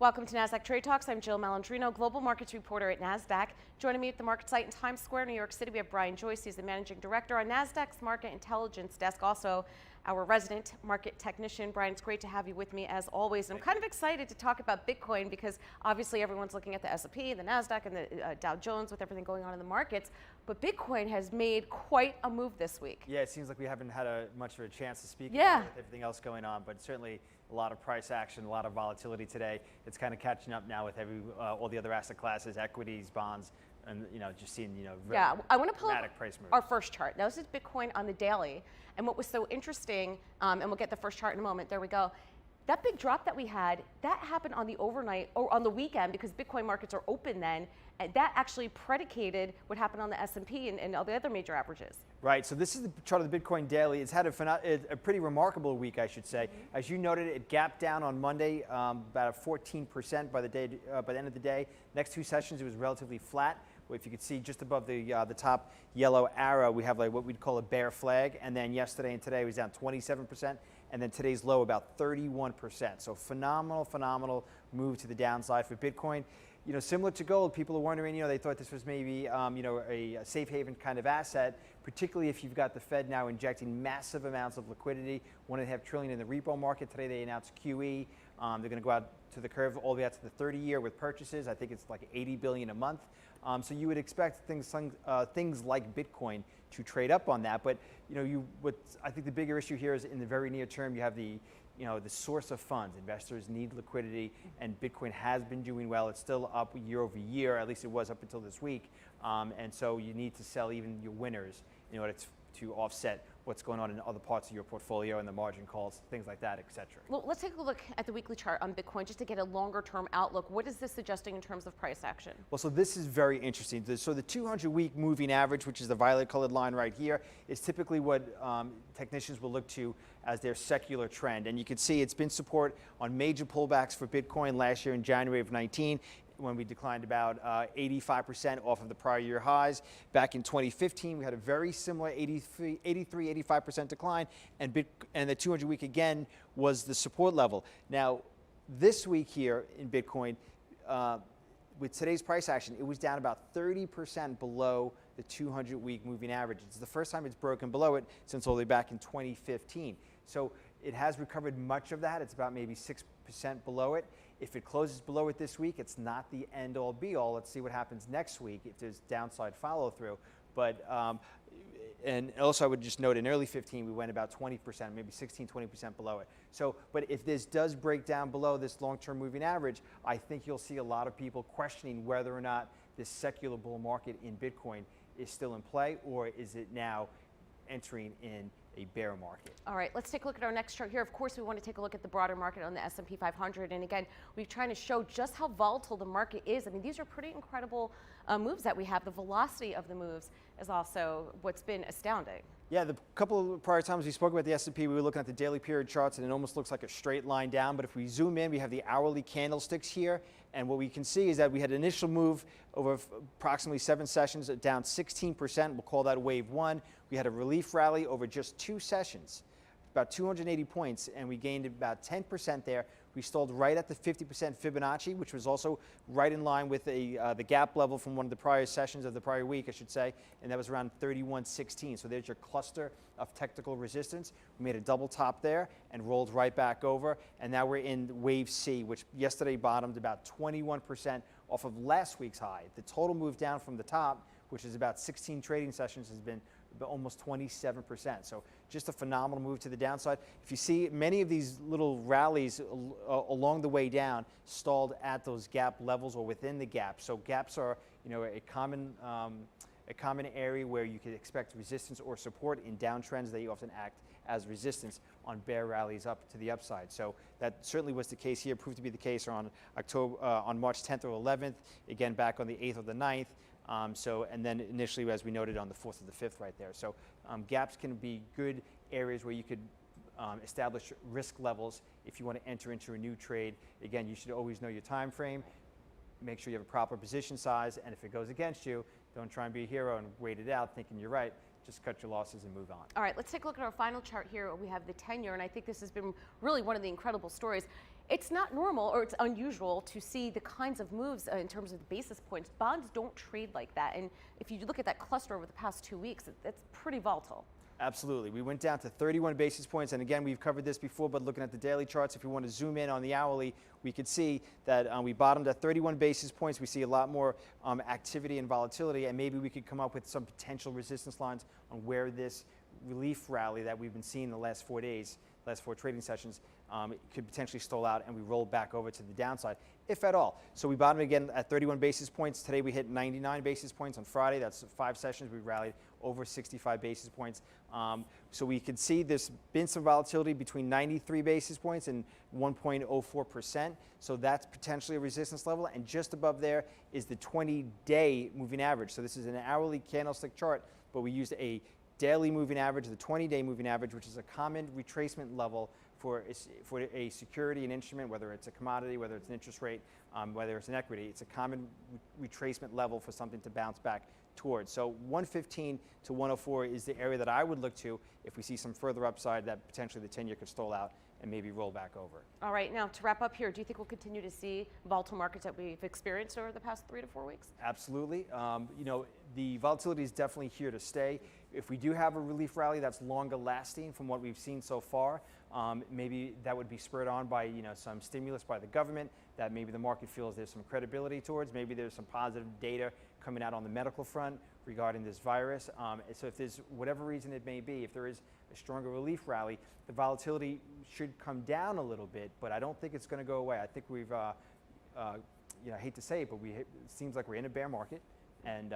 Welcome to Nasdaq Trade Talks. I'm Jill Malandrino, Global Markets Reporter at Nasdaq. Joining me at the market site in Times Square, New York City, we have Brian Joyce. He's the Managing Director on Nasdaq's Market Intelligence Desk, also our resident market technician. Brian, it's great to have you with me as always. I'm kind of excited to talk about Bitcoin because obviously everyone's looking at the S&P, the Nasdaq, and the Dow Jones with everything going on in the markets. But Bitcoin has made quite a move this week. Yeah, it seems like we haven't had much of a chance to speak Yeah. about it with everything else going on, but certainly a lot of price action, a lot of volatility today. It's kind of catching up now with all the other asset classes, equities, bonds, and just seeing Yeah, I want to pull up dramatic price moves. our first chart. Now this is Bitcoin on the daily, and what was so interesting, and we'll get the first chart in a moment. There we go. That big drop that we had, that happened on the overnight or on the weekend because Bitcoin markets are open then. And that actually predicated what happened on the S&P and all the other major averages. Right, so this is the chart of the Bitcoin daily. It's had a pretty remarkable week, I should say. Mm-hmm. As you noted, it gapped down on Monday, about 14% by the end of the day. Next two sessions, it was relatively flat. If you could see just above the top yellow arrow, we have like what we'd call a bear flag. And then yesterday and today it was down 27%. And then today's low about 31%. So phenomenal move to the downside for Bitcoin. Similar to gold, people are wondering, they thought this was maybe, a safe haven kind of asset, particularly if you've got the Fed now injecting massive amounts of liquidity, $1.5 trillion in the repo market. Today they announced QE. They're going to go out to the curve all the way out to the 30-year with purchases. I think it's like $80 billion a month. So you would expect things like Bitcoin to trade up on that. But what I think the bigger issue here is in the very near term, you have the source of funds. Investors need liquidity, and Bitcoin has been doing well. It's still up year over year, at least it was up until this week. And so you need to sell even your winners in order to offset what's going on in other parts of your portfolio and the margin calls, things like that, et cetera. Well, let's take a look at the weekly chart on Bitcoin just to get a longer term outlook. What is this suggesting in terms of price action? Well, so this is very interesting. So the 200-week moving average, which is the violet colored line right here, is typically what technicians will look to as their secular trend. And you can see it's been support on major pullbacks for Bitcoin last year in January of 19. When we declined about 85% off of the prior year highs. Back in 2015, we had a very similar 85% decline, and the 200-week again was the support level. Now, this week here in Bitcoin, with today's price action, it was down about 30% below the 200-week moving average. It's the first time it's broken below it since all the way back in 2015. So it has recovered much of that. It's about maybe 6% below it. If it closes below it this week, it's not the end-all be-all. Let's see what happens next week if there's downside follow-through. But and also I would just note in early 15 we went about 20%, maybe 16-20% below it. So, but if this does break down below this long-term moving average, I think you'll see a lot of people questioning whether or not this secular bull market in Bitcoin is still in play, or is it now entering in a bear market. All right, let's take a look at our next chart here. Of course, we want to take a look at the broader market on the S&P 500. And again, we're trying to show just how volatile the market is. I mean, these are pretty incredible moves that we have. The velocity of the moves is also what's been astounding. Yeah, the couple of prior times we spoke about the S&P, we were looking at the daily period charts, and it almost looks like a straight line down. But if we zoom in, we have the hourly candlesticks here. And what we can see is that we had an initial move over approximately 7 sessions, down 16%. We'll call that wave 1. We had a relief rally over just 2 sessions, about 280 points, and we gained about 10% there. We stalled right at the 50% Fibonacci, which was also right in line with the gap level from one of the prior sessions of the prior week, I should say, and that was around 31.16. So there's your cluster of technical resistance. We made a double top there and rolled right back over, and now we're in wave C, which yesterday bottomed about 21% off of last week's high. The total move down from the top, which is about 16 trading sessions, has been almost 27%. So just a phenomenal move to the downside. If you see many of these little rallies along the way down stalled at those gap levels or within the gap. So gaps are, a common area where you could expect resistance or support in downtrends. They often act as resistance on bear rallies up to the upside. So that certainly was the case here, proved to be the case on March 10th or 11th, again back on the 8th or the 9th. And then initially, as we noted, on the 4th or the 5th right there. So gaps can be good areas where you could establish risk levels if you want to enter into a new trade. Again, you should always know your time frame. Make sure you have a proper position size. And if it goes against you, don't try and be a hero and wait it out thinking you're right. just cut your losses and move on. All right, let's take a look at our final chart here. We have the 10-year, and I think this has been really one of the incredible stories. It's not normal or it's unusual to see the kinds of moves in terms of the basis points. Bonds don't trade like that, and if you look at that cluster over the past 2 weeks, it's pretty volatile. Absolutely. We went down to 31 basis points, and again, we've covered this before, but looking at the daily charts, if you want to zoom in on the hourly, we could see that we bottomed at 31 basis points. We see a lot more activity and volatility, and maybe we could come up with some potential resistance lines on where this relief rally that we've been seeing the last 4 days, last 4 trading sessions, could potentially stall out and we roll back over to the downside, if at all. So we bottomed again at 31 basis points. Today we hit 99 basis points on Friday. That's 5 sessions. We rallied over 65 basis points. So we could see there's been some volatility between 93 basis points and 1.04%. So that's potentially a resistance level. And just above there is the 20-day moving average. So this is an hourly candlestick chart, but we used a daily moving average, the 20-day moving average, which is a common retracement level for a security, an instrument, whether it's a commodity, whether it's an interest rate, whether it's an equity. It's a common retracement level for something to bounce back towards. So 115 to 104 is the area that I would look to if we see some further upside that potentially the 10-year could stall out and maybe roll back over. All right, now to wrap up here, do you think we'll continue to see volatile markets that we've experienced over the past 3 to 4 weeks? Absolutely. You know, the volatility is definitely here to stay. If we do have a relief rally that's longer lasting from what we've seen so far, maybe that would be spurred on by some stimulus by the government that maybe the market feels there's some credibility towards. Maybe there's some positive data coming out on the medical front regarding this virus. So if there's whatever reason it may be, if there is a stronger relief rally, the volatility should come down a little bit, but I don't think it's going to go away. I think we've, I hate to say it, but it seems like we're in a bear market. And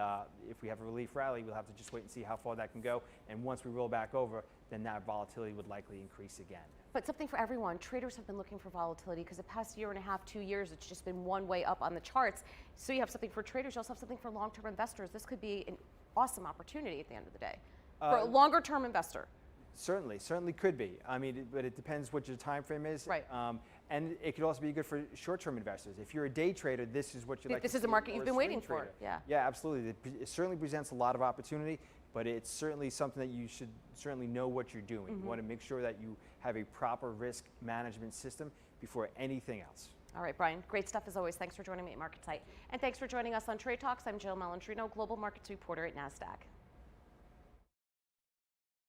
if we have a relief rally, we'll have to just wait and see how far that can go. And once we roll back over, then that volatility would likely increase again. But something for everyone. Traders have been looking for volatility because the past year and a half, 2 years, it's just been one way up on the charts. So you have something for traders, you also have something for long-term investors. This could be an awesome opportunity at the end of the day for a longer-term investor. Certainly could be. I mean, but it depends what your time frame is. Right. And it could also be good for short-term investors. If you're a day trader, this is what you like. This is a market you've been waiting for. Yeah. Yeah, absolutely. It certainly presents a lot of opportunity, but it's certainly something that you should certainly know what you're doing. You want to make sure that you have a proper risk management system before anything else. All right, Brian, great stuff as always. Thanks for joining me at MarketSite. And thanks for joining us on Trade Talks. I'm Jill Malandrino, Global Markets Reporter at Nasdaq.